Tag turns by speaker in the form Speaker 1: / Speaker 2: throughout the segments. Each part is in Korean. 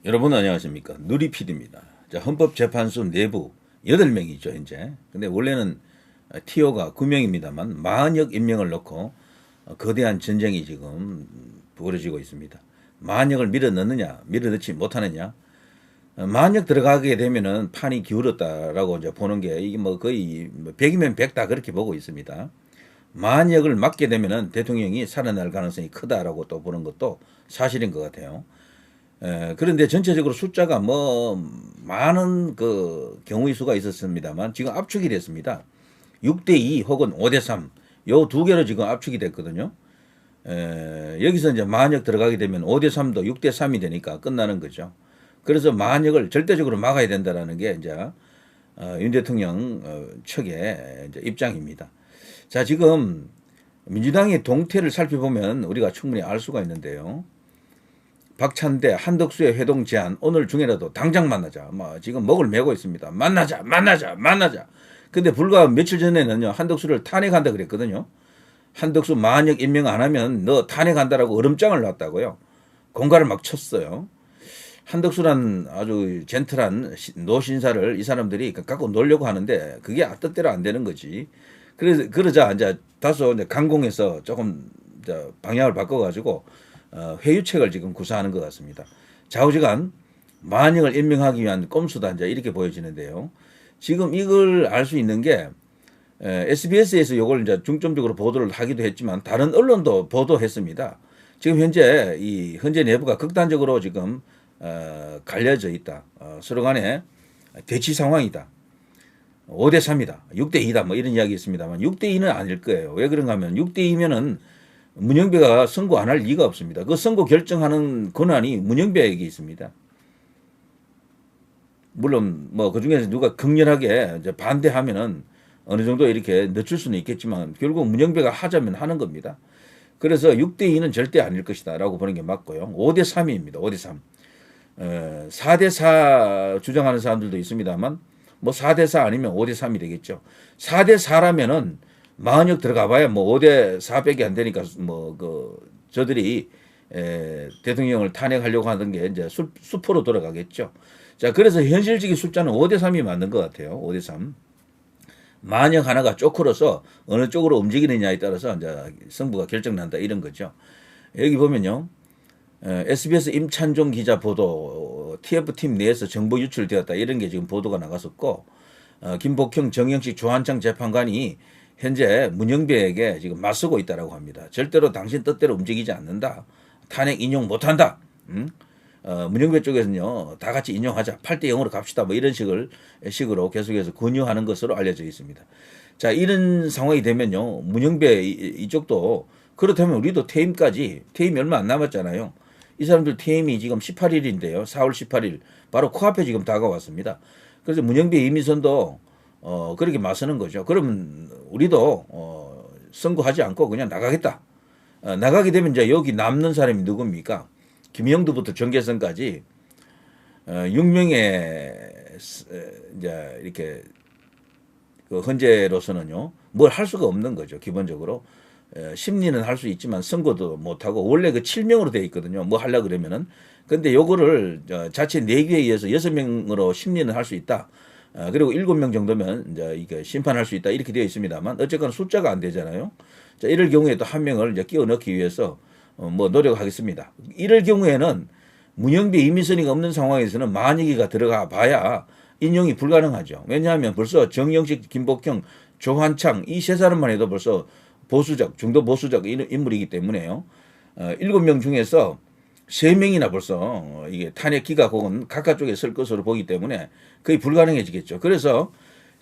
Speaker 1: 여러분 안녕하십니까. 누리PD입니다. 자, 헌법재판소 내부 8명이죠, 현재. 근데 원래는 TO가 9명입니다만 40여 인명을 넣고 거대한 전쟁이 지금 벌어지고 있습니다. 만역을 밀어넣느냐, 밀어넣지 못하느냐. 만약 들어가게 되면은 판이 기울었다라고 이제 보는 게 이게 뭐 거의 100이면 100다 그렇게 보고 있습니다. 만약을 막게 되면은 대통령이 살아날 가능성이 크다라고 또 보는 것도 사실인 것 같아요. 그런데 전체적으로 숫자가 뭐 많은 그 경우의 수가 있었습니다만 지금 압축이 됐습니다. 6대2 혹은 5대3 요 두 개로 지금 압축이 됐거든요. 여기서 이제 만약 들어가게 되면 5대3도 6대3이 되니까 끝나는 거죠. 그래서 만약을 절대적으로 막아야 된다라는 게 이제 윤 대통령 측의 이제 입장입니다. 자, 지금 민주당의 동태를 살펴보면 우리가 충분히 알 수가 있는데요. 박찬대, 한덕수의 회동 제안 오늘 중에라도 당장 만나자. 뭐 지금 목을 메고 있습니다. 만나자, 만나자, 만나자. 근데 불과 며칠 전에는요 한덕수를 탄핵한다 그랬거든요. 한덕수 만약 임명 안 하면 너 탄핵한다라고 얼음장을 놨다고요. 공갈을 막 쳤어요. 한덕수란 아주 젠틀한 노신사를 이 사람들이 갖고 놀려고 하는데 그게 뜻대로 안 되는 거지. 그래서 그러자 이제 다소 이제 강공해서 조금 방향을 바꿔가지고 회유책을 지금 구사하는 것 같습니다. 좌우지간 만영을 임명하기 위한 꼼수다 이제 이렇게 보여지는데요. 지금 이걸 알 수 있는 게 SBS에서 이걸 이제 중점적으로 보도를 하기도 했지만 다른 언론도 보도했습니다. 지금 현재 이 헌재 내부가 극단적으로 지금 갈려져 있다. 서로 간에 대치 상황이다. 5대3이다. 6대2다. 뭐 이런 이야기 있습니다만 6대2는 아닐 거예요. 왜 그런가 하면 6대2면은 문영배가 선고 안 할 리가 없습니다. 그 선고 결정하는 권한이 문영배에게 있습니다. 물론 뭐 그중에서 누가 극렬하게 이제 반대하면은 어느 정도 이렇게 늦출 수는 있겠지만 결국 문영배가 하자면 하는 겁니다. 그래서 6대2는 절대 아닐 것이다라고 보는 게 맞고요. 5대3입니다. 5대3. 4대4 주장하는 사람들도 있습니다만 뭐 4대4 아니면 5대3이 되겠죠. 4대4라면은 만약 들어가 봐야 뭐 5대4밖에 안 되니까 뭐 그 저들이 대통령을 탄핵하려고 하는 게 이제 수포로 돌아가겠죠. 자, 그래서 현실적인 숫자는 5대3이 맞는 것 같아요. 5대3. 만약 하나가 쪼크로서 어느 쪽으로 움직이느냐에 따라서 이제 승부가 결정난다 이런 거죠. 여기 보면요. SBS 임찬종 기자 보도 TF팀 내에서 정보 유출되었다 이런 게 지금 보도가 나갔었고 김복형 정영식 조한창 재판관이 현재 문영배에게 지금 맞서고 있다라고 합니다. 절대로 당신 뜻대로 움직이지 않는다. 탄핵 인용 못한다. 문영배 쪽에서는요 다 같이 인용하자. 8대0으로 갑시다. 뭐 이런 식으로 계속해서 권유하는 것으로 알려져 있습니다. 자, 이런 상황이 되면요 문영배 이쪽도 그렇다면 우리도 퇴임이 얼마 안 남았잖아요. 이 사람들 퇴임이 지금 18일인데요. 4월 18일 바로 코앞에 지금 다가왔습니다. 그래서 문영배 이미선도 그렇게 맞서는 거죠. 그러면 우리도 선거하지 않고 그냥 나가겠다. 나가게 되면 이제 여기 남는 사람이 누굽니까? 김영두부터 정계선까지 6명의 이제 이렇게 그 헌재로서는요 뭘 할 수가 없는 거죠. 기본적으로 심리는 할 수 있지만 선거도 못 하고 원래 그 7명으로 되어 있거든요. 뭐 하려 그러면은 근데 요거를 자체 내규에 의해서 6명으로 심리는 할 수 있다. 그리고 7명 정도면 이제 이게 심판할 수 있다 이렇게 되어 있습니다만 어쨌거나 숫자가 안 되잖아요. 자, 이럴 경우에 또 한 명을 이제 끼워 넣기 위해서 뭐 노력하겠습니다. 이럴 경우에는 문영배 이미선이가 없는 상황에서는 만약이가 들어가 봐야 인용이 불가능하죠. 왜냐하면 벌써 정영식, 김복형, 조한창 이 세 사람만 해도 벌써 보수적, 중도 보수적 인물이기 때문에요. 7명 중에서 3명이나 벌써 이게 탄핵 기각 혹은 각하 쪽에 설 것으로 보기 때문에 거의 불가능해지겠죠. 그래서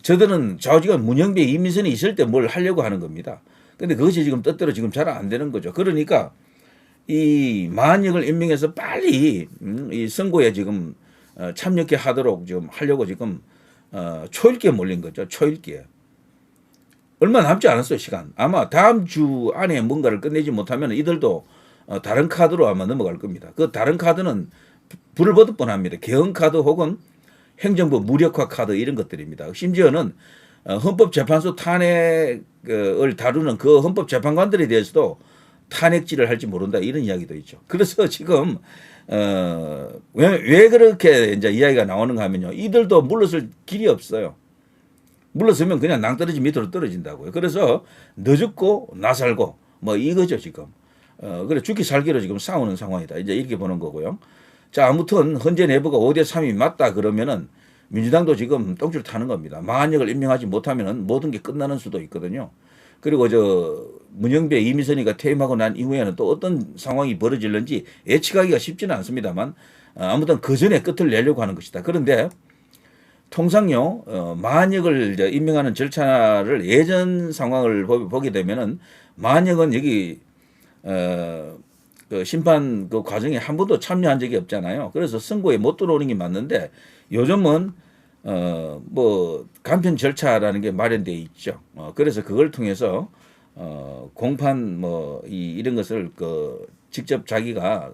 Speaker 1: 저들은 좌우지간 문영배 이민선이 있을 때 뭘 하려고 하는 겁니다. 근데 그것이 지금 뜻대로 지금 잘 안 되는 거죠. 그러니까 이 만역을 임명해서 빨리 이 선거에 지금 참여케 하도록 지금 하려고 지금 초읽기에 몰린 거죠. 초읽기에. 얼마 남지 않았어요, 시간. 아마 다음 주 안에 뭔가를 끝내지 못하면 이들도 다른 카드로 아마 넘어갈 겁니다. 그 다른 카드는 불을 보듯 뻔합니다. 개헌 카드 혹은 행정부 무력화 카드 이런 것들입니다. 심지어는 헌법재판소 탄핵을 다루는 그 헌법재판관들에 대해서도 탄핵질을 할지 모른다 이런 이야기도 있죠. 그래서 지금 왜 그렇게 이제 이야기가 나오는가 하면요. 이들도 물러설 길이 없어요. 물러서면 그냥 낭떠러지 밑으로 떨어진다고요. 그래서 너 죽고 나 살고 뭐 이거죠 지금. 그래 죽기 살기로 지금 싸우는 상황이다. 이제 이렇게 보는 거고요. 자 아무튼 헌재 내부가 5대 3이 맞다 그러면은 민주당도 지금 똥줄 타는 겁니다. 마한역을 임명하지 못하면은 모든 게 끝나는 수도 있거든요. 그리고 문영배 이미선이가 퇴임하고 난 이후에는 또 어떤 상황이 벌어질는지 예측하기가 쉽지는 않습니다만 아무튼 그 전에 끝을 내려고 하는 것이다. 그런데 통상요 마한역을 임명하는 절차를 예전 상황을 보게 되면은 마한역은 여기 그 심판 그 과정에 한 번도 참여한 적이 없잖아요. 그래서 선고에 못 들어오는 게 맞는데 요즘은 뭐 간편 절차라는 게 마련되어 있죠. 그래서 그걸 통해서 공판 뭐 이런 것을 직접 자기가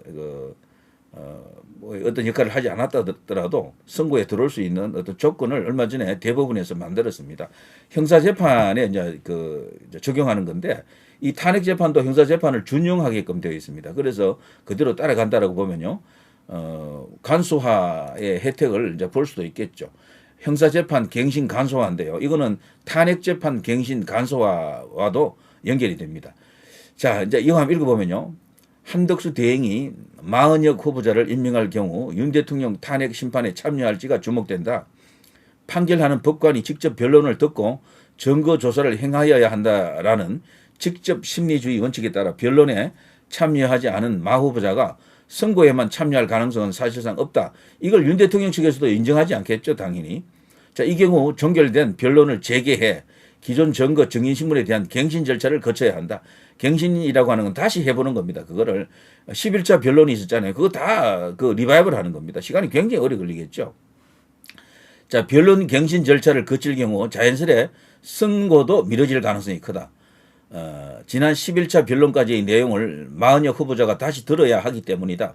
Speaker 1: 뭐 어떤 역할을 하지 않았더라도 선고에 들어올 수 있는 어떤 조건을 얼마 전에 대법원에서 만들었습니다. 형사재판에 이제 적용하는 건데 이 탄핵재판도 형사재판을 준용하게끔 되어 있습니다. 그래서 그대로 따라간다라고 보면요. 간소화의 혜택을 이제 볼 수도 있겠죠. 형사재판 갱신 간소화인데요. 이거는 탄핵재판 갱신 간소화와도 연결이 됩니다. 자, 이제 이거 한번 읽어보면요. 한덕수 대행이 마은혁 후보자를 임명할 경우 윤 대통령 탄핵 심판에 참여할지가 주목된다. 판결하는 법관이 직접 변론을 듣고 증거 조사를 행하여야 한다라는 직접 심리주의 원칙에 따라 변론에 참여하지 않은 마 후보자가 선고에만 참여할 가능성은 사실상 없다. 이걸 윤 대통령 측에서도 인정하지 않겠죠, 당연히. 자, 이 경우 종결된 변론을 재개해 기존 증거 증인신문에 대한 갱신 절차를 거쳐야 한다. 갱신이라고 하는 건 다시 해보는 겁니다. 그거를 11차 변론이 있었잖아요. 그거 다 리바이벌 하는 겁니다. 시간이 굉장히 오래 걸리겠죠. 자, 변론 갱신 절차를 거칠 경우 자연스레 선고도 미뤄질 가능성이 크다. 지난 11차 변론까지의 내용을 마은혁 후보자가 다시 들어야 하기 때문이다.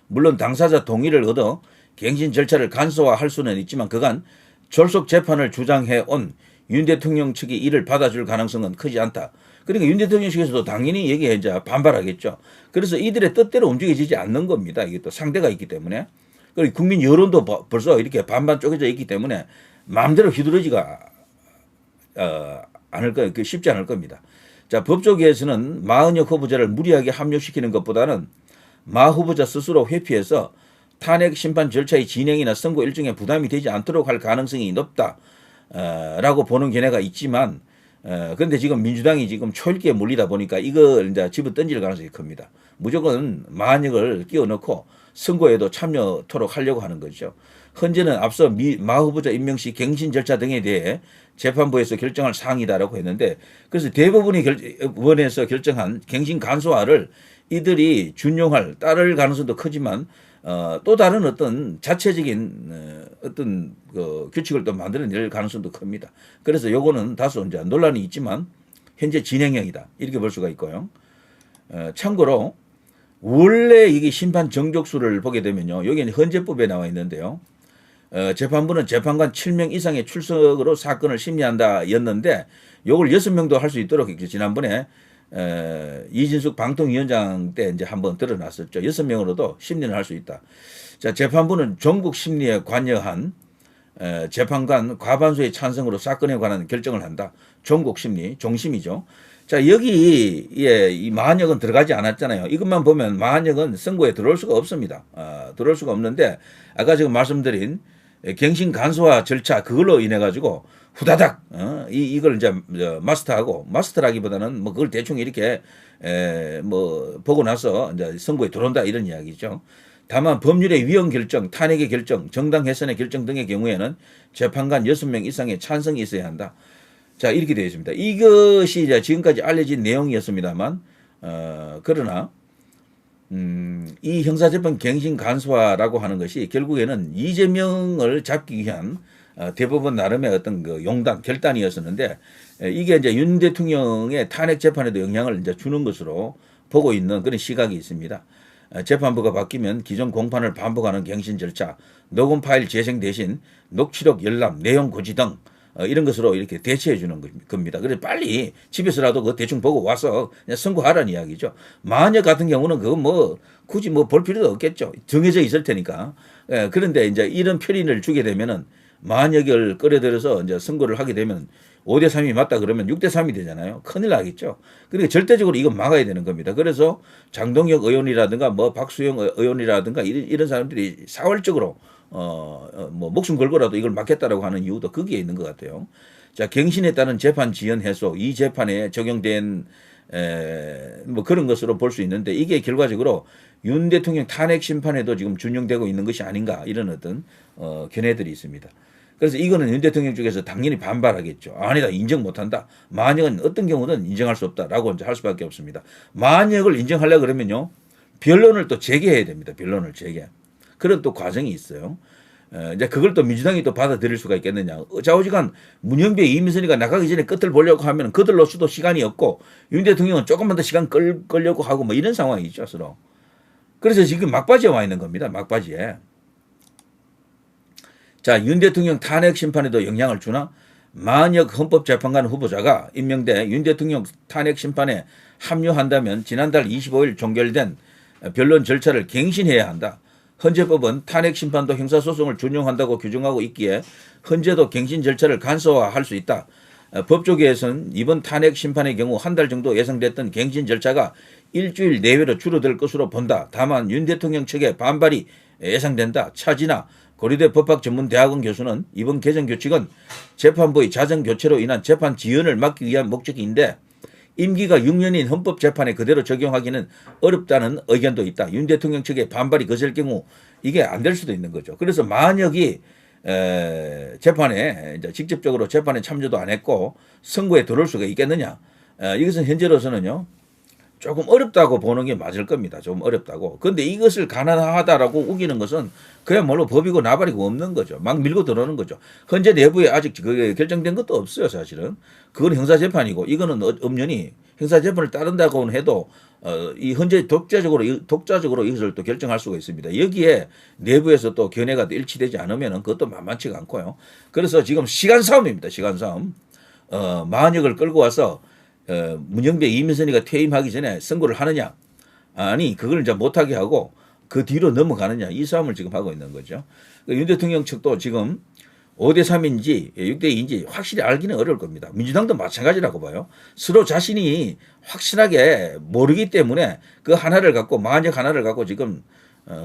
Speaker 1: 물론 당사자 동의를 얻어 갱신 절차를 간소화할 수는 있지만 그간 졸속 재판을 주장해온 윤 대통령 측이 이를 받아줄 가능성은 크지 않다. 그러니까 윤 대통령 측에서도 당연히 여기에 이제 반발하겠죠. 그래서 이들의 뜻대로 움직여지지 않는 겁니다. 이게 또 상대가 있기 때문에. 그리고 국민 여론도 벌써 이렇게 반반 쪼개져 있기 때문에 마음대로 휘두르지가 않을 거예요. 쉽지 않을 겁니다. 자, 법조계에서는 마은혁 후보자를 무리하게 합류시키는 것보다는 마 후보자 스스로 회피해서 탄핵 심판 절차의 진행이나 선고 일정에 부담이 되지 않도록 할 가능성이 높다. 라고 보는 견해가 있지만, 그런데 지금 민주당이 지금 초읽기에 몰리다 보니까 이걸 이제 집어 던질 가능성이 큽니다. 무조건 마은혁을 끼워 넣고 선고에도 참여토록 하려고 하는 거죠. 현재는 앞서 마 후보자 임명 시 갱신 절차 등에 대해 재판부에서 결정할 사항이다라고 했는데, 그래서 대법원이 원에서 결정한 갱신 간소화를 이들이 준용할 따를 가능성도 크지만 또 다른 어떤 자체적인 어떤 규칙을 또 만들어낼 가능성도 큽니다. 그래서 요거는 다소 이제 논란이 있지만 현재 진행형이다 이렇게 볼 수가 있고요. 참고로 원래 이게 심판 정족수를 보게 되면요, 여기는 헌재법에 나와 있는데요. 재판부는 재판관 7명 이상의 출석으로 사건을 심리한다였는데 요걸 6명도 할 수 있도록 지난번에 이진숙 방통위원장 때 이제 한번 드러났었죠. 6명으로도 심리를 할 수 있다. 자, 재판부는 전국 심리에 관여한 재판관 과반수의 찬성으로 사건에 관한 결정을 한다. 전국 심리, 종심이죠. 자, 여기에 이 마한혁은 들어가지 않았잖아요. 이것만 보면 마한혁은 선고에 들어올 수가 없습니다. 들어올 수가 없는데 아까 지금 말씀드린 갱신 간소화 절차 그걸로 인해 가지고 후다닥 이걸 이제 마스터하고, 마스터라기보다는 뭐 그걸 대충 이렇게 뭐 보고 나서 이제 선고에 들어온다 이런 이야기죠. 다만 법률의 위헌 결정, 탄핵의 결정, 정당 해산의 결정 등의 경우에는 재판관 6명 이상의 찬성이 있어야 한다. 자, 이렇게 되어 있습니다. 이것이 이제 지금까지 알려진 내용이었습니다만 그러나 이 형사재판 갱신 간소화라고 하는 것이 결국에는 이재명을 잡기 위한 대법원 나름의 어떤 용단, 결단이었었는데 이게 이제 윤 대통령의 탄핵 재판에도 영향을 이제 주는 것으로 보고 있는 그런 시각이 있습니다. 재판부가 바뀌면 기존 공판을 반복하는 갱신 절차, 녹음 파일 재생 대신 녹취록 열람, 내용 고지 등 이런 것으로 이렇게 대체해 주는 겁니다. 그래서 빨리 집에서라도 그 대충 보고 와서 그냥 선고하라는 이야기죠. 마녀 같은 경우는 그거 뭐 굳이 뭐 볼 필요도 없겠죠. 정해져 있을 테니까. 예, 그런데 이제 이런 표린을 주게 되면은 만약을 끌어들여서 이제 선고를 하게 되면 5대 3이 맞다 그러면 6대 3이 되잖아요. 큰일 나겠죠. 그러니까 절대적으로 이건 막아야 되는 겁니다. 그래서 장동혁 의원이라든가 뭐 박수영 의원이라든가 이런 사람들이 사활적으로 뭐 목숨 걸고라도 이걸 막겠다라고 하는 이유도 거기에 있는 것 같아요. 자, 갱신에 따른 재판 지연 해소, 이 재판에 적용된 뭐 그런 것으로 볼 수 있는데 이게 결과적으로 윤 대통령 탄핵 심판에도 지금 준용되고 있는 것이 아닌가 이런 어떤 견해들이 있습니다. 그래서 이거는 윤 대통령 쪽에서 당연히 반발하겠죠. 아니다, 인정 못한다. 만약은 어떤 경우는 인정할 수 없다라고 이제 할 수밖에 없습니다. 만약을 인정하려고 그러면요, 변론을 또 재개해야 됩니다. 변론을 재개. 그런 또 과정이 있어요. 이제 그걸 또 민주당이 또 받아들일 수가 있겠느냐. 좌우지간 문영배, 이민선이가 나가기 전에 끝을 보려고 하면 그들로서도 시간이 없고 윤 대통령은 조금만 더 시간 끌려고 하고 뭐 이런 상황이죠, 서로. 그래서 지금 막바지에 와 있는 겁니다. 막바지에. 자, 윤 대통령 탄핵 심판에도 영향을 주나? 만약 헌법재판관 후보자가 임명돼 윤 대통령 탄핵 심판에 합류한다면 지난달 25일 종결된 변론 절차를 갱신해야 한다. 헌재법은 탄핵 심판도 형사소송을 준용한다고 규정하고 있기에 헌재도 갱신 절차를 간소화할 수 있다. 법조계에서는 이번 탄핵 심판의 경우 한 달 정도 예상됐던 갱신 절차가 일주일 내외로 줄어들 것으로 본다. 다만 윤 대통령 측의 반발이 예상된다. 차진아 고려대 법학전문대학원 교수는 이번 개정규칙은 재판부의 자정교체로 인한 재판 지연을 막기 위한 목적인데 임기가 6년인 헌법재판에 그대로 적용하기는 어렵다는 의견도 있다. 윤 대통령 측의 반발이 거셀 경우 이게 안 될 수도 있는 거죠. 그래서 만약이 재판에 이제 직접적으로 재판에 참여도 안 했고 선고에 들어올 수가 있겠느냐? 이것은 현재로서는요 조금 어렵다고 보는 게 맞을 겁니다. 좀 어렵다고. 그런데 이것을 가능하다라고 우기는 것은 그야말로 법이고 나발이고 없는 거죠. 막 밀고 들어오는 거죠. 헌재 내부에 아직 그게 결정된 것도 없어요, 사실은. 그건 형사재판이고 이거는 엄연히 형사재판을 따른다고는 해도 이 헌재 독자적으로 이것을 또 결정할 수가 있습니다. 여기에 내부에서 또 견해가 일치되지 않으면 그것도 만만치가 않고요. 그래서 지금 시간 싸움입니다. 시간 싸움. 만역을 끌고 와서 문영배, 이민선이가 퇴임하기 전에 선고를 하느냐, 아니 그걸 이제 못하게 하고 그 뒤로 넘어가느냐, 이 싸움을 지금 하고 있는 거죠. 윤 대통령 측도 지금 5대 3인지 6대 2인지 확실히 알기는 어려울 겁니다. 민주당도 마찬가지라고 봐요. 서로 자신이 확실하게 모르기 때문에 그 하나를 갖고 만약 하나를 갖고 지금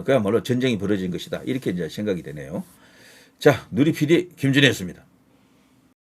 Speaker 1: 그야말로 전쟁이 벌어진 것이다. 이렇게 이제 생각이 되네요. 자, 누리 PD 김준혜였습니다.